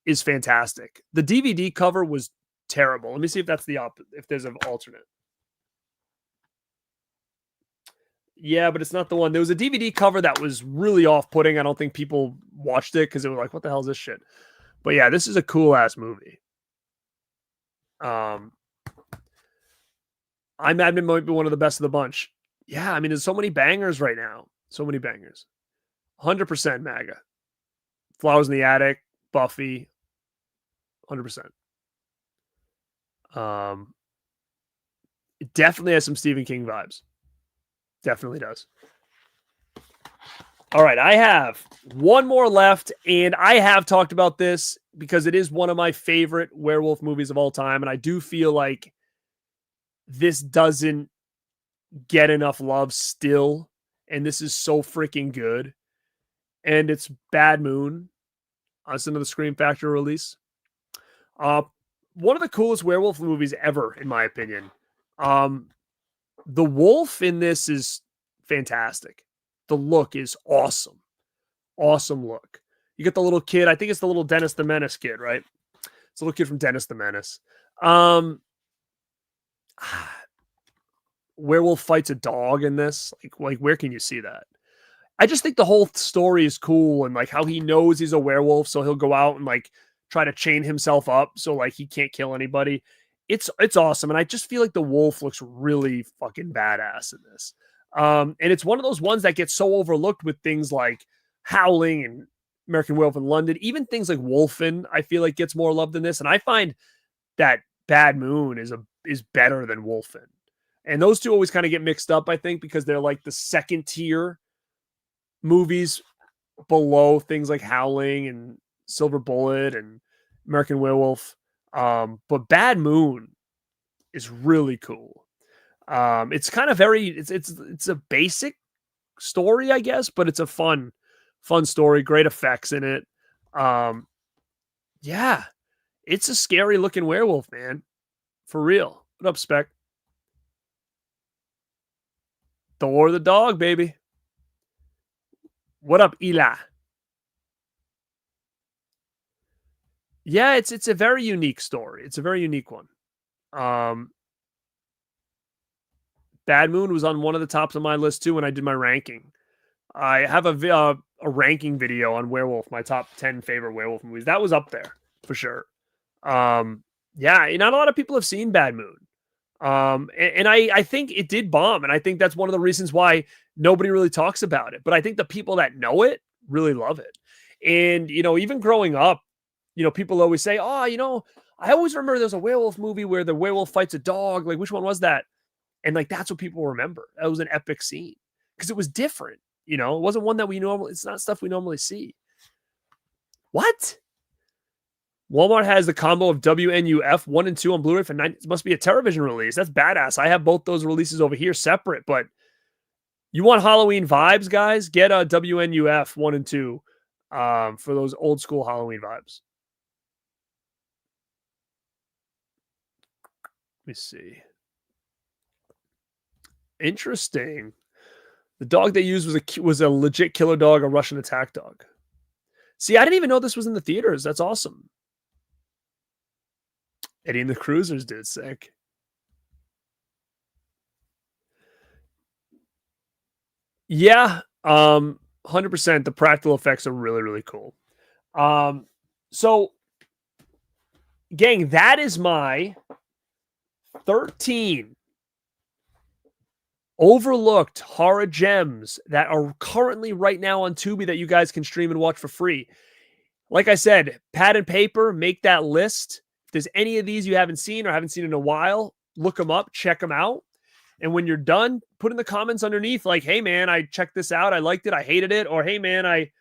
is fantastic. The DVD cover was terrible. Let me see if that's if there's an alternate. Yeah, but it's not the one. There was a DVD cover that was really off-putting. I don't think people watched it because they were like, what the hell is this shit? But yeah, this is a cool-ass movie. I, Madman might be one of the best of the bunch. Yeah, I mean, there's so many bangers right now. So many bangers. 100% MAGA. Flowers in the Attic, Buffy. 100%. It definitely has some Stephen King vibes. Definitely does. All right, I have one more left, and I have talked about this because it is one of my favorite werewolf movies of all time, and I do feel like this doesn't get enough love still, and this is so freaking good. And it's Bad Moon. It's another Scream Factory release. One of the coolest werewolf movies ever, in my opinion. The wolf in this is fantastic. The look is awesome. Awesome look. You get the little kid. I think it's the little Dennis the Menace kid, right? It's a little kid from Dennis the Menace. Werewolf fights a dog in this. Like where can you see that? I just think the whole story is cool, and like how he knows he's a werewolf, so he'll go out and like try to chain himself up so like he can't kill anybody. It's awesome, and I just feel like the wolf looks really fucking badass in this. And it's one of those ones that gets so overlooked with things like Howling and American Werewolf in London. Even things like Wolfen, I feel like gets more love than this. And I find that Bad Moon is better than Wolfen. And those two always kind of get mixed up, I think, because they're like the second tier movies below things like Howling and Silver Bullet and American Werewolf. But Bad Moon is really cool. It's kind of it's a basic story, I guess, but it's a fun story. Great effects in it. Yeah, it's a scary looking werewolf, man. For real. What up, Spec? Thor the dog, baby. What up, Ela? Yeah, it's a very unique story. It's a very unique one. Bad Moon was on one of the tops of my list too when I did my ranking. I have a ranking video on Werewolf, my top 10 favorite werewolf movies. That was up there for sure. Yeah, not a lot of people have seen Bad Moon. And I think it did bomb, and I think that's one of the reasons why nobody really talks about it. But I think the people that know it really love it. And even growing up, people always say, "Oh, I always remember there's a werewolf movie where the werewolf fights a dog. Like, which one was that?" And like that's what people remember. That was an epic scene because it was different. It wasn't one that it's not stuff we normally see. What? Walmart has the combo of WNUF 1 and 2 on Blu-ray for $9. It must be a television release. That's badass. I have both those releases over here separate, but you want Halloween vibes, guys? Get a WNUF 1 and 2 for those old school Halloween vibes. Let me see. Interesting. The dog they used was a legit killer dog, a Russian attack dog. See, I didn't even know this was in the theaters. That's awesome. Eddie and the Cruisers did sick. Yeah. 100%. The practical effects are really, really cool. So, gang, that is my 13 overlooked horror gems that are currently right now on Tubi that you guys can stream and watch for free. Like I said, pad and paper, make that list. If there's any of these you haven't seen or haven't seen in a while, look them up, check them out. And when you're done, put in the comments underneath, like, hey, man, I checked this out. I liked it. I hated it. Or, hey, man, I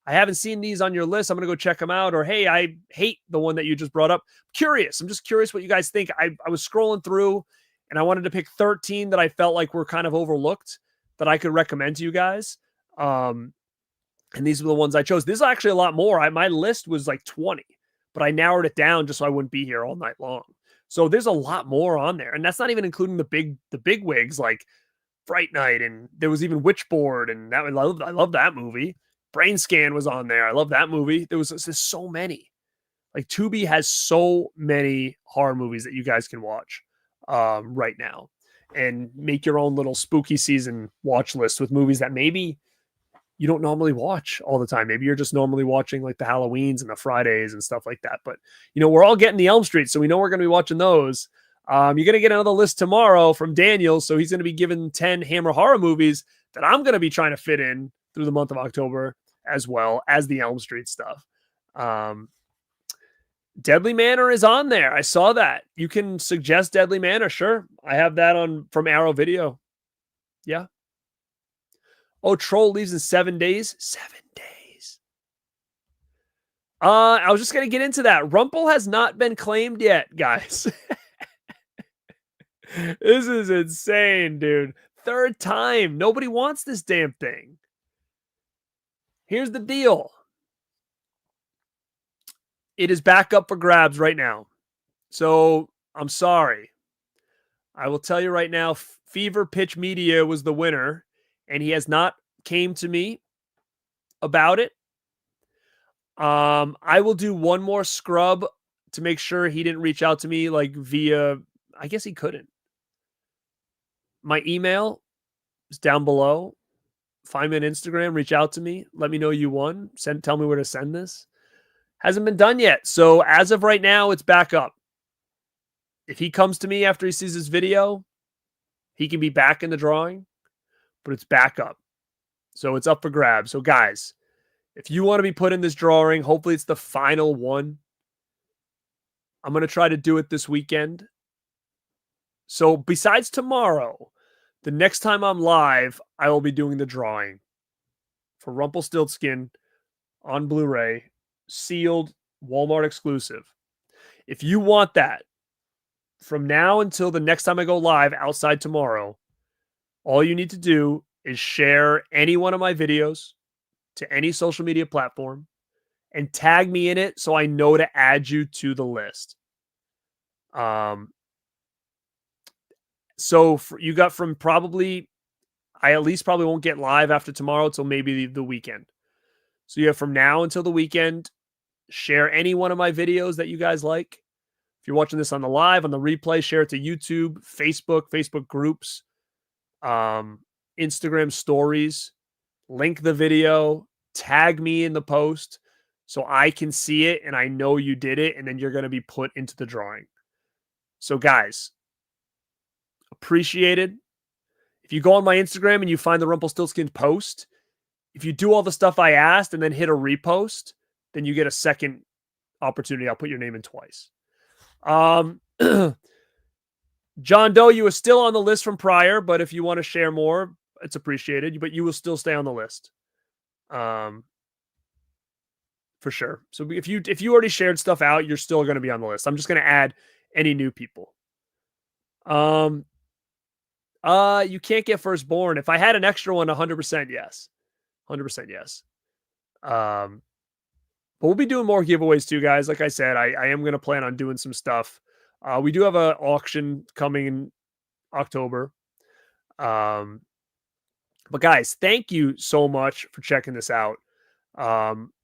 haven't seen these on your list. I'm going to go check them out. Or, hey, I hate the one that you just brought up. Curious. I'm just curious what you guys think. I was scrolling through and I wanted to pick 13 that I felt like were kind of overlooked that I could recommend to you guys. And these were the ones I chose. This is actually a lot more. My list was like 20, but I narrowed it down just so I wouldn't be here all night long. So there's a lot more on there. And that's not even including the big wigs like Fright Night. And there was even Witchboard. And that I love that movie. Brain Scan was on there. I love that movie. There's so many. Like Tubi has so many horror movies that you guys can watch right now, and make your own little spooky season watch list with movies that maybe you don't normally watch all the time. Maybe you're just normally watching like the Halloweens and the Fridays and stuff like that. But, we're all getting the Elm Street, so we know we're going to be watching those. You're going to get another list tomorrow from Daniel. So he's going to be given 10 Hammer horror movies that I'm going to be trying to fit in through the month of October, as well as the Elm Street stuff. Deadly Manor is on there. I saw that. You can suggest Deadly Manor. Sure. I have that from Arrow Video. Yeah. Oh, Troll leaves in 7 days. 7 days. I was just going to get into that. Rumple has not been claimed yet, guys. This is insane, dude. Third time. Nobody wants this damn thing. Here's the deal. It is back up for grabs right now. So I'm sorry. I will tell you right now, Fever Pitch Media was the winner, and he has not came to me about it. I will do one more scrub to make sure he didn't reach out to me like via, I guess he couldn't. My email is down below. Find me on Instagram, reach out to me. Let me know you won. Tell me where to send this. Hasn't been done yet. So as of right now, it's back up. If he comes to me after he sees this video, he can be back in the drawing, but it's back up. So it's up for grabs. So guys, if you want to be put in this drawing, hopefully it's the final one. I'm going to try to do it this weekend. So besides tomorrow, the next time I'm live, I will be doing the drawing for Rumpelstiltskin on Blu-ray, sealed, Walmart exclusive. If you want that, from now until the next time I go live outside tomorrow, all you need to do is share any one of my videos to any social media platform and tag me in it so I know to add you to the list. So you got from probably, I at least probably won't get live after tomorrow till maybe the weekend. So you have from now until the weekend, share any one of my videos that you guys like. If you're watching this on the live, on the replay, share it to YouTube, Facebook groups, Instagram stories, link the video, tag me in the post so I can see it and I know you did it, and then you're going to be put into the drawing. So guys, appreciated. If you go on my Instagram and you find the Rumpelstiltskin post, if you do all the stuff I asked and then hit a repost, then you get a second opportunity. I'll put your name in twice. John Doe, you are still on the list from prior, but if you want to share more, it's appreciated, but you will still stay on the list. For sure. So if you already shared stuff out, you're still going to be on the list. I'm just going to add any new people. You can't get Firstborn. If I had an extra one, 100% yes. 100% yes. But we'll be doing more giveaways too, guys. Like I said, I am going to plan on doing some stuff. We do have an auction coming in October. But guys, thank you so much for checking this out.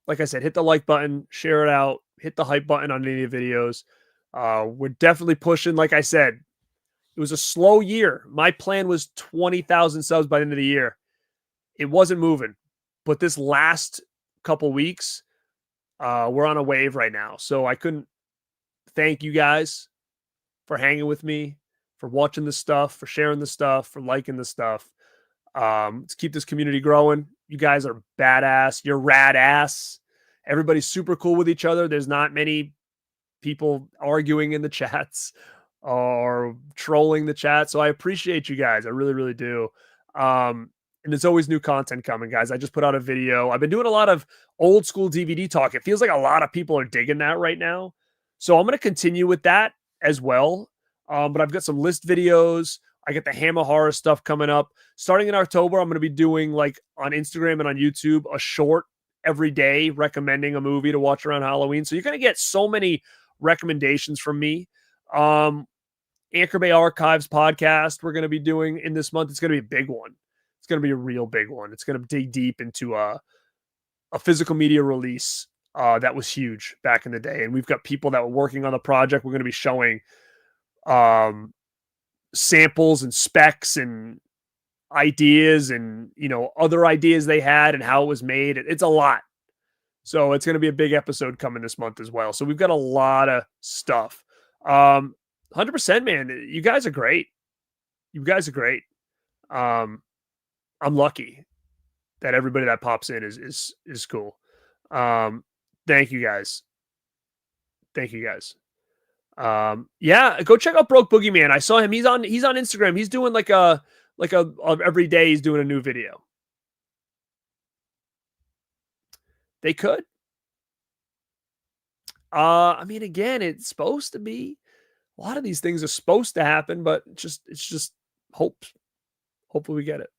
Like I said, hit the like button, share it out, hit the hype button on any of the videos. We're definitely pushing. Like I said, it was a slow year. My plan was 20,000 subs by the end of the year. It wasn't moving. But this last couple weeks, we're on a wave right now. So I couldn't thank you guys for hanging with me, for watching the stuff, for sharing the stuff, for liking the stuff. Let's keep this community growing. You guys are badass. You're rad ass. Everybody's super cool with each other. There's not many people arguing in the chats or trolling the chat. So I appreciate you guys. I really, really do. And there's always new content coming, guys. I just put out a video. I've been doing a lot of old school DVD talk. It feels like a lot of people are digging that right now. So I'm going to continue with that as well. But I've got some list videos. I get the Hammer Horror stuff coming up. Starting in October, I'm going to be doing, like, on Instagram and on YouTube, a short every day recommending a movie to watch around Halloween. So you're going to get so many recommendations from me. Anchor Bay Archives podcast we're going to be doing in this month. It's going to be a big one. It's going to be a real big one. It's going to dig deep into a physical media release that was huge back in the day. And we've got people that were working on the project. We're going to be showing samples and specs and ideas and, you know, other ideas they had and how it was made. It's a lot. So it's going to be a big episode coming this month as well. So we've got a lot of stuff. 100%, man. You guys are great. You guys are great. I'm lucky that everybody that pops in is cool. Thank you guys. Thank you guys. Yeah, go check out Broke Boogeyman. I saw him. He's on Instagram. He's doing like a every day he's doing a new video. They could. I mean, again, it's supposed to be. A lot of these things are supposed to happen, but it's just hope. Hopefully we get it.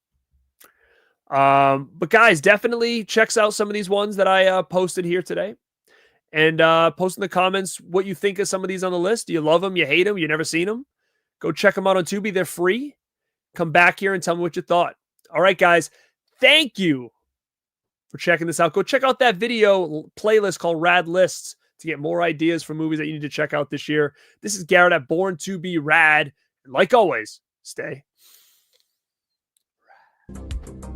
But guys, definitely checks out some of these ones that I posted here today. And post in the comments what you think of some of these on the list. Do you love them? You hate them? You never seen them? Go check them out on Tubi. They're free. Come back here and tell me what you thought. All right, guys. Thank you for checking this out. Go check out that video playlist called Rad Lists to get more ideas for movies that you need to check out this year. This is Garrett at Born2beRad. And like always, stay rad.